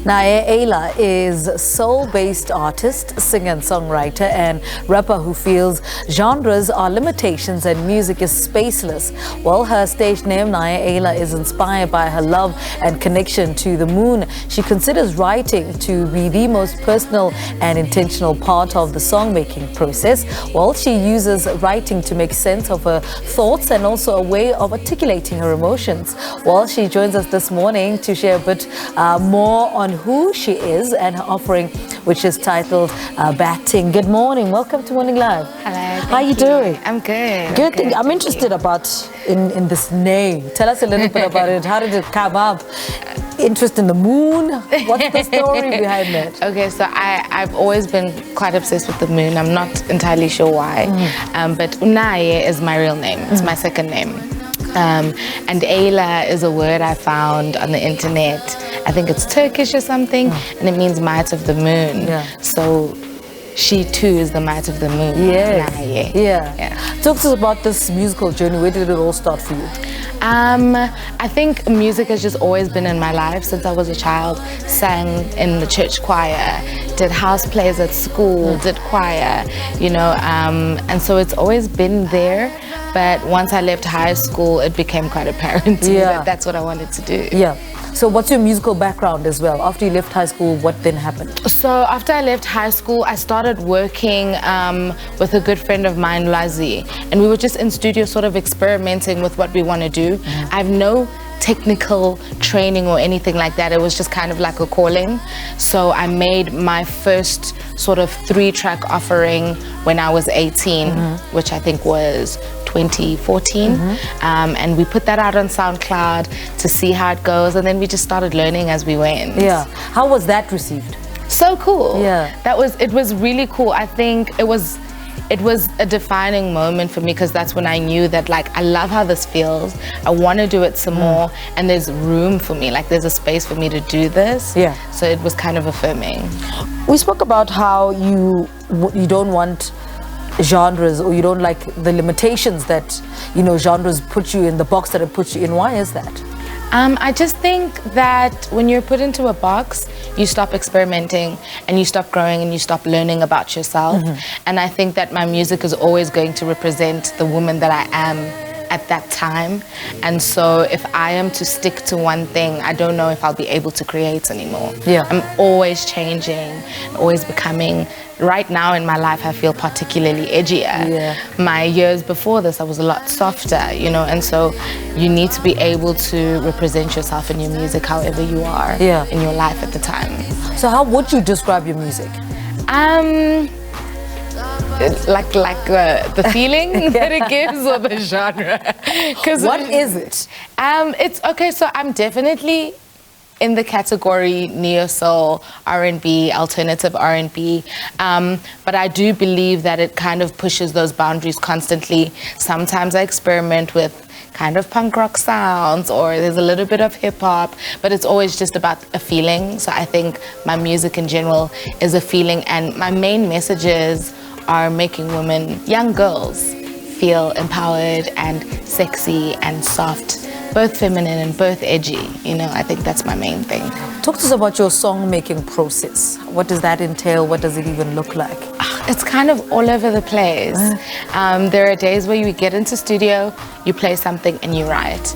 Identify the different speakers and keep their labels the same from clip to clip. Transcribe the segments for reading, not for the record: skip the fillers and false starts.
Speaker 1: Naye Ayla is a soul-based artist, singer and songwriter, and rapper who feels genres are limitations and music is spaceless. Well, her stage name, Naye Ayla, is inspired by her love and connection to the moon. She considers writing to be the most personal and intentional part of the song-making process. Well, she uses writing to make sense of her thoughts and also a way of articulating her emotions. Well, she joins us this morning to share a bit more on who she is and her offering, which is titled Ting. Good morning. Welcome to Morning Live.
Speaker 2: Hello.
Speaker 1: How are you doing?
Speaker 2: I'm good.
Speaker 1: Good. I'm interested about in this name. Tell us a little bit about it. How did it come up? Interest in the moon? What's the story behind that?
Speaker 2: Okay, so I've always been quite obsessed with the moon. I'm not entirely sure why, but Naye is my real name. It's my second name. And Ayla is a word I found on the internet. I think it's Turkish or something, and it means might of the moon.
Speaker 1: Yeah.
Speaker 2: So she too is the might of the moon.
Speaker 1: Yes. Yeah. Talk to us about this musical journey. Where did it all start for you?
Speaker 2: I think music has just always been in my life since I was a child. Sang in the church choir, did house plays at school, did choir, you know, and so it's always been there. But once I left high school, it became quite apparent to me that that's what I wanted to do.
Speaker 1: Yeah. So what's your musical background as well? After you left high school, what then happened?
Speaker 2: So after I left high school, I started working with a good friend of mine, Lazi, and we were just in studio sort of experimenting with what we want to do. I have no technical training or anything like that. It was just kind of like a calling. So I made my first sort of 3-track offering when I was 18, which I think was 2014, and we put that out on SoundCloud to see how it goes, and then we just started learning as we went.
Speaker 1: Yeah. How was that received?
Speaker 2: So cool.
Speaker 1: Yeah.
Speaker 2: It was really cool. I think it was a defining moment for me, because that's when I knew that, like, I love how this feels. I want to do it some more, and there's room for me. Like, there's a space for me to do this.
Speaker 1: Yeah.
Speaker 2: So it was kind of affirming.
Speaker 1: We spoke about how you don't want genres, or you don't like the limitations that, you know, genres put you in, the box that it puts you in. Why is that?
Speaker 2: I just think that when you're put into a box, you stop experimenting and you stop growing and you stop learning about yourself. And I think that my music is always going to represent the woman that I am at that time. And so if I am to stick to one thing, I don't know if I'll be able to create anymore.
Speaker 1: Yeah.
Speaker 2: I'm always changing, always becoming. Right now in my life, I feel particularly edgier.
Speaker 1: Yeah.
Speaker 2: My years before this, I was a lot softer, you know, and so you need to be able to represent yourself in your music however you are in your life at the time.
Speaker 1: So how would you describe your music?
Speaker 2: Like the feeling that it gives, or the genre?
Speaker 1: What is it?
Speaker 2: It's okay. So I'm definitely in the category neo-soul, R&B, alternative R&B, but I do believe that it kind of pushes those boundaries constantly. Sometimes I experiment with kind of punk rock sounds, or there's a little bit of hip-hop, but it's always just about a feeling. So I think my music in general is a feeling, and my main messages are making women, young girls, feel empowered and sexy and soft, both feminine and both edgy. You know, I think that's my main thing.
Speaker 1: Talk to us about your song-making process. What does that entail? What does it even look like?
Speaker 2: It's kind of all over the place. There are days where you get into studio, you play something and you write.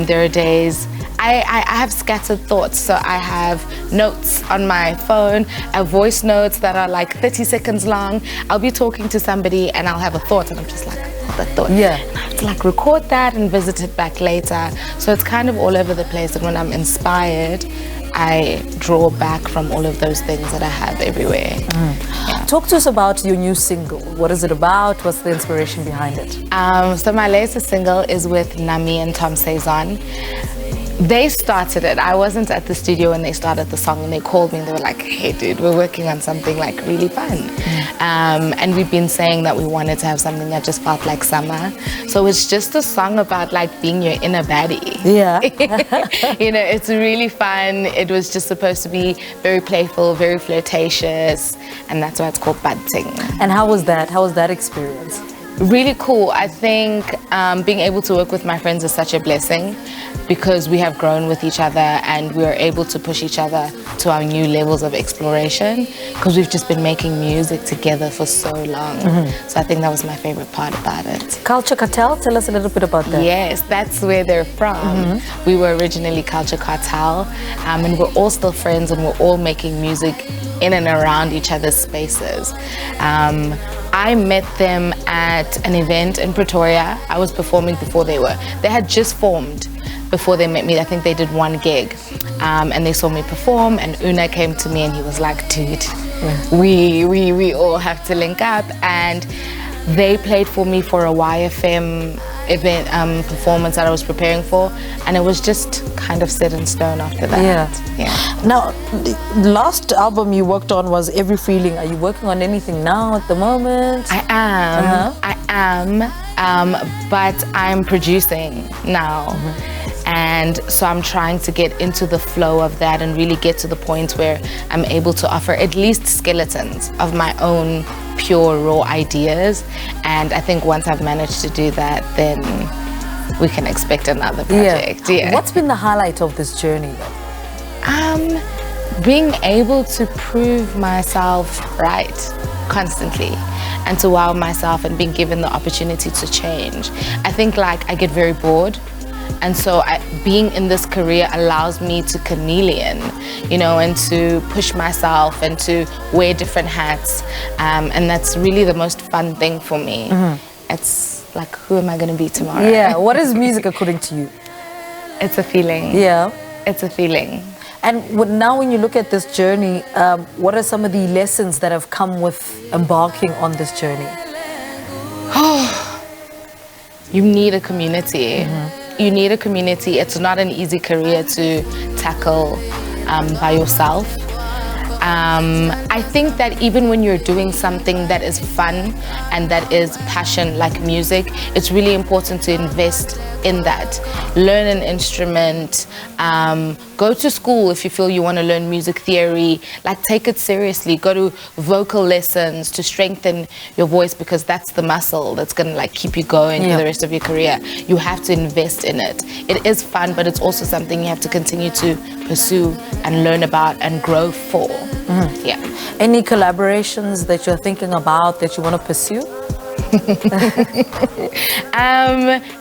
Speaker 2: There are days I have scattered thoughts, so I have notes on my phone, I have voice notes that are like 30 seconds long. I'll be talking to somebody and I'll have a thought and I'm just like, that thought.
Speaker 1: Yeah.
Speaker 2: And I have to like record that and visit it back later. So it's kind of all over the place, and when I'm inspired, I draw back from all of those things that I have everywhere. Yeah.
Speaker 1: Talk to us about your new single. What is it about? What's the inspiration behind it?
Speaker 2: So my latest single is with Nami and Tom Saison. They started it. I wasn't at the studio when they started the song, and they called me and they were like, hey dude, we're working on something like really fun. And we've been saying that we wanted to have something that just felt like summer. So it's just a song about like being your inner baddie.
Speaker 1: Yeah.
Speaker 2: You know, it's really fun. It was just supposed to be very playful, very flirtatious, and that's why it's called Ting.
Speaker 1: And how was that? How was that experience?
Speaker 2: Really cool. I think being able to work with my friends is such a blessing because we have grown with each other and we are able to push each other to our new levels of exploration because we've just been making music together for so long. So I think that was my favorite part about it.
Speaker 1: Culture Cartel, tell us a little bit about that.
Speaker 2: Yes, that's where they're from. We were originally Culture Cartel, and we're all still friends and we're all making music in and around each other's spaces. I met them at an event in Pretoria. I was performing before they had just formed before they met me. I think they did one gig, and they saw me perform, and Una came to me and he was like, dude, we all have to link up. And they played for me for a YFM event performance that I was preparing for, and it was just kind of set in stone after that. Yeah.
Speaker 1: Now, the last album you worked on was Every Feeling. Are you working on anything now at the moment?
Speaker 2: I am, but I'm producing now. And so I'm trying to get into the flow of that and really get to the point where I'm able to offer at least skeletons of my own pure raw ideas. And I think once I've managed to do that, then we can expect another project. Yeah.
Speaker 1: What's been the highlight of this journey though?
Speaker 2: Being able to prove myself right constantly and to wow myself and being given the opportunity to change. I think like I get very bored. And so being in this career allows me to chameleon, you know, and to push myself and to wear different hats. And that's really the most fun thing for me. It's like, who am I going to be tomorrow?
Speaker 1: Yeah. What is music according to you?
Speaker 2: It's a feeling.
Speaker 1: Yeah.
Speaker 2: It's a feeling.
Speaker 1: And now when you look at this journey, what are some of the lessons that have come with embarking on this journey?
Speaker 2: You need a community. You need a community. It's not an easy career to tackle by yourself. I think that even when you're doing something that is fun and that is passion like music, it's really important to invest in that. Learn an instrument, go to school if you feel you want to learn music theory, like take it seriously. Go to vocal lessons to strengthen your voice because that's the muscle that's going to like keep you going for the rest of your career. You have to invest in it. It is fun, but it's also something you have to continue to pursue and learn about and grow for. Yeah.
Speaker 1: Any collaborations that you're thinking about that you want to pursue?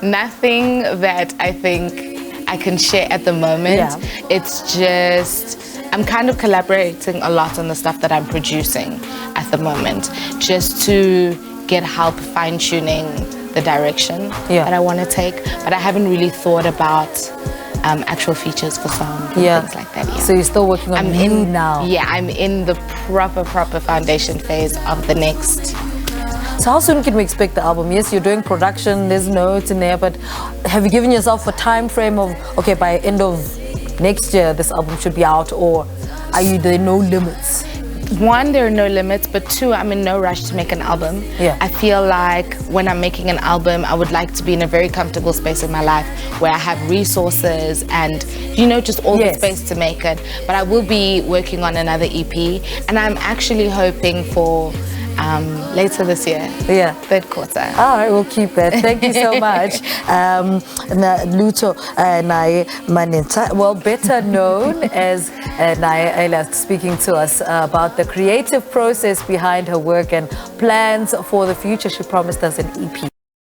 Speaker 2: Nothing that I think I can share at the moment. It's just I'm kind of collaborating a lot on the stuff that I'm producing at the moment, just to get help fine-tuning the direction that I want to take. But I haven't really thought about actual features for songs and things like that.
Speaker 1: So you're still working on you now?
Speaker 2: Yeah, I'm in the proper foundation phase of the next.
Speaker 1: So how soon can we expect the album? Yes, you're doing production, there's notes in there, but have you given yourself a time frame of, okay, by end of next year this album should be out, or are there no limits?
Speaker 2: One, there are no limits, but two, I'm in no rush to make an album. I feel like when I'm making an album, I would like to be in a very comfortable space in my life where I have resources and, you know, just all the space to make it. But I will be working on another EP, and I'm actually hoping for later this year, third quarter.
Speaker 1: All right, we'll keep that. Thank you so much. Luto Naye Manenta, well, better known as Naye Ayla, speaking to us about the creative process behind her work and plans for the future. She promised us an EP.